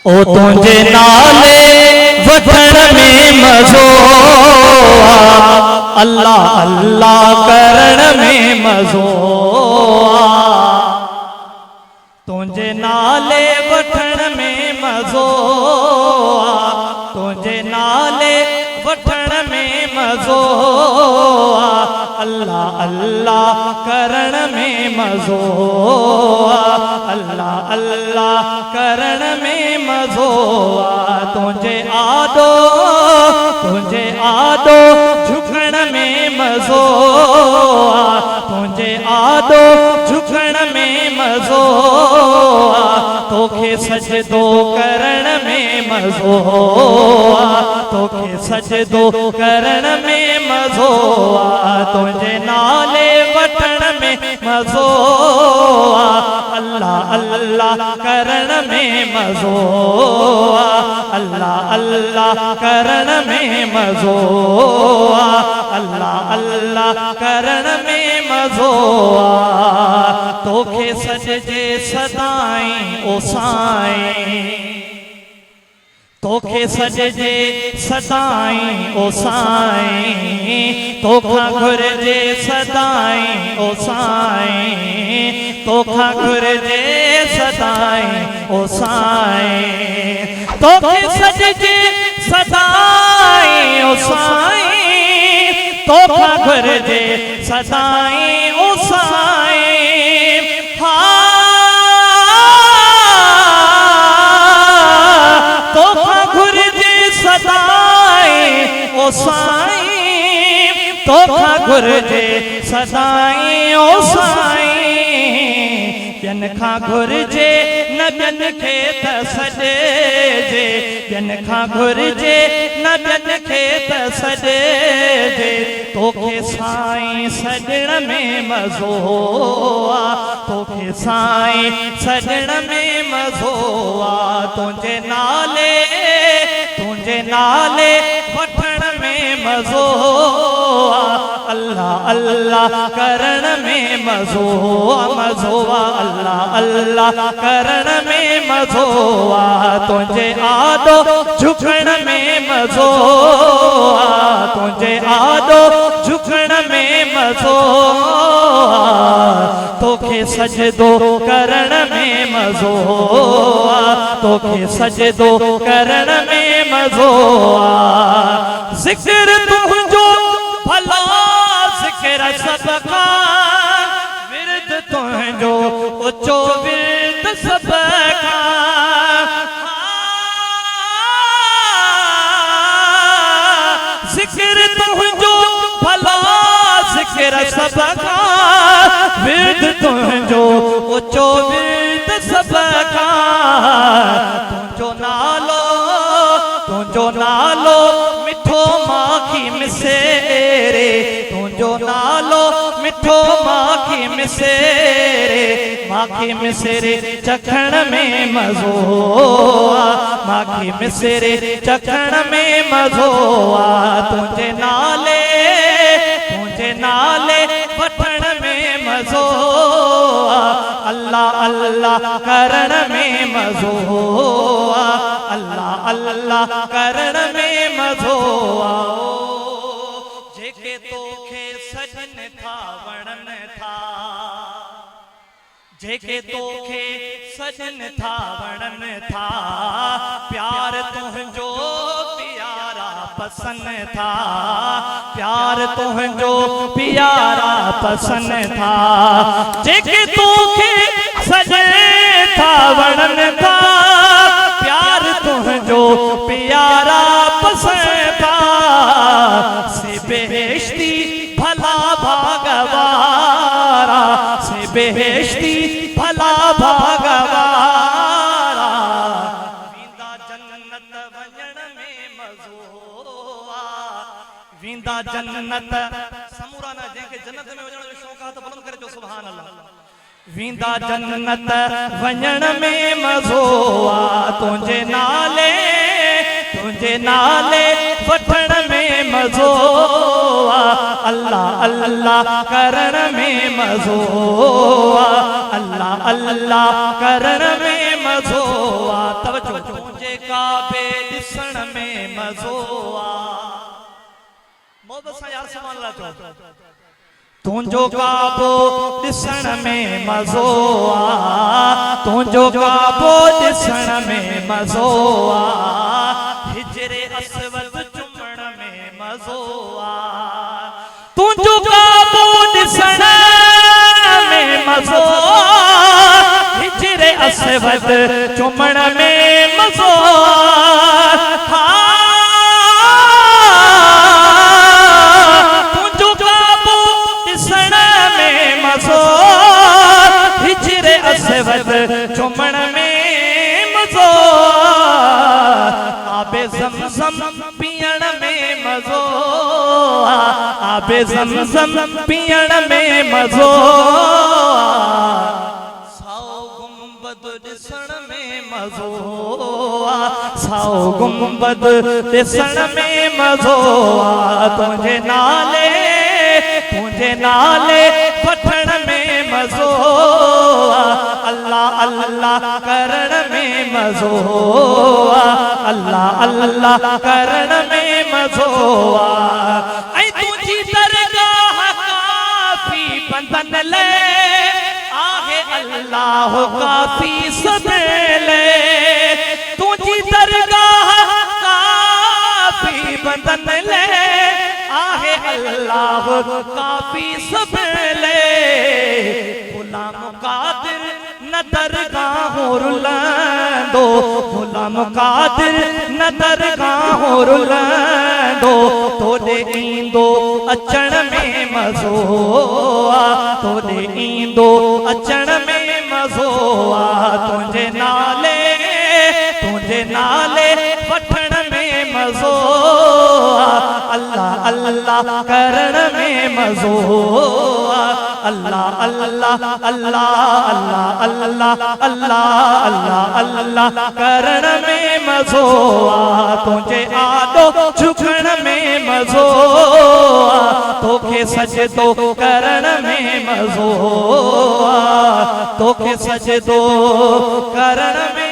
ओ तुझे नाले वठण में मज़ो आ, अल्लाह अल्लाह करण में मज़ो आ। तुझे नाले वठण में मज़ो आ, तुझे नाले वठण में मज़ो आ, अल्लाह अल्लाह करण में मज़ो आ, अल्लाह अल्लाह करण में मज़ो आ। तुझे आदो झुकण में मज़ो आ, तुझे आदो झुकण में मज़ो आ, तोखे सजदो करण में मज़ो आ, तोखे सजदो करण में मज़ो आ। तुझे नाले वठण में मज़ो आ, अल्लाह अल्लाह करण में मज़ो आ, अल्लाह अल्लाह करण में मज़ो आ, अल्लाह अल्लाह करण में मज़ो आ। तोखे सजजे सदाई ओ साईं, तोखे सजजे सदाई ओ साईं, तोखा घुरजे सदाई ओ साईं, तोखा घुरजे सदाई ओ साईं, तोखे सजजे सदाई ओ साईं, तोखा घुरजे सदाई ओ साईं। तोखा घुरजे सदाई ओ साईं, तोखा घुरजे सदाई ओ साईं। ॿियनि खां घुरजे न ॿियनि खे त सॾिजे, ॿियनि खां घुरजे न ॿियनि खे त सॾिजे, तोखे साईं सॼण में मज़ो आ, तोखे साईं सॼण में मज़ो आ। तुझे नाले वठण में मज़ो आ, अल्लाह अल्लाह करण में मज़ो आ, मज़ो आ, अल्लाह अल्लाह करण में मज़ो आ। तुझे आदो झुकण में मज़ो आ, तुझे आदो झुकण में मज़ो आ, तोखे सजदो करण में मज़ो आ, तोखे सजदो करण में मज़ो आ। ज़िक्र तुझो भला ज़िक्र सब खां, विरद तुझो उचो विरद सब खां, ज़िक्र तुझो भला ज़िक्र सब खां, विरद तुझो उचो विरद सब खां। तुझो नालो मिठो माखी मिसेरे, तुझो नालो मिठो माखी मिसेरे, माखी मिसेरे चखण में मज़ो आ, माखी मिसेरे चखण में मज़ो आ। तुझे नाले वठण में मज़ो आ, अल्लाह अल्लाह करण में मज़ो आ, अल्लाह अल्लाह करण में मज़ो आ। जेके तोखे सजन था वणन था, जेके तोखे सजन था वणन था, प्यार तुझो प्यारा पसंद था, प्यार तुझो प्यारा पसंद था। जेके तोखे सजन था वणन था, प्यार तुझो प्यारा पसंद था, से बेहेश्ती भला भागवारा, से बेहेश्ती भला भागवारा। वींदा जन्नत वञण में मज़ो आ, वींदा जन्नत समूरा न जंहिंखे जन्नत में वञण जो शौक़ आहे त बुलंद करे चओ सुभान अल्लाह। वींदा जन्नत वञण में मज़ो आ, तुझे नाले वठण में मज़ो आ, अल्लाह अल्लाह करण में मज़ो आ, अल्लाह अल्लाह करण में मज़ो आ। तवज्जो ॾिसण में मज़ो आ। मोहब्बत सां यार सुभान अल्लाह चओ। तुंहिंजो काबो ॾिसण में मज़ो आ, तुंहिंजो काबो ॾिसण में मज़ो आ, हिजरे असवद चुमण में मज़ो आ। तुंहिंजो काबो ॾिसण में मज़ो आ, हिजरे असवद चुमण में मज़ो आ। चुमण में मज़ो आबे ज़मज़म पीअण में मज़ो आबे ज़मज़म पीअण में मज़ो साओ गुंबद ॾिसण में मज़ो साओ गुंबद ॾिसण में मज़ो तुंहिंजे नाले वठण में मज़ो अल्लाह अल्लाह करण में मज़ो अल्लाह अल्लाह करण में मज़ो ऐं तुंहिंजी दरगाह काफ़ी बंदन ले आहे अल्लाह काफ़ी समेले तुंहिंजी दरगाह काफ़ी बंदन ले आहे अल्लाह काफ़ी समेले गुलाम कादिर न दरगाहों रुलंदो गुलाम कादिर न दरगाहों रुलंदो तोॾे ईंदो अचण में मज़ो तोॾे ईंदो अचण में मज़ो तुंहिंजे नाले वठण में मज़ो अल्लाह अल्लाह करण में मज़ो अल्लाह अल्लाह अल्लाह अल्लाह अल्लाह अल्लाह अल्लाह अल्लाह करण में मज़ो तुंहिंजे आॾो झुकण में मज़ो तोखे सजदो करण में मज़ो तोखे सजदो करण में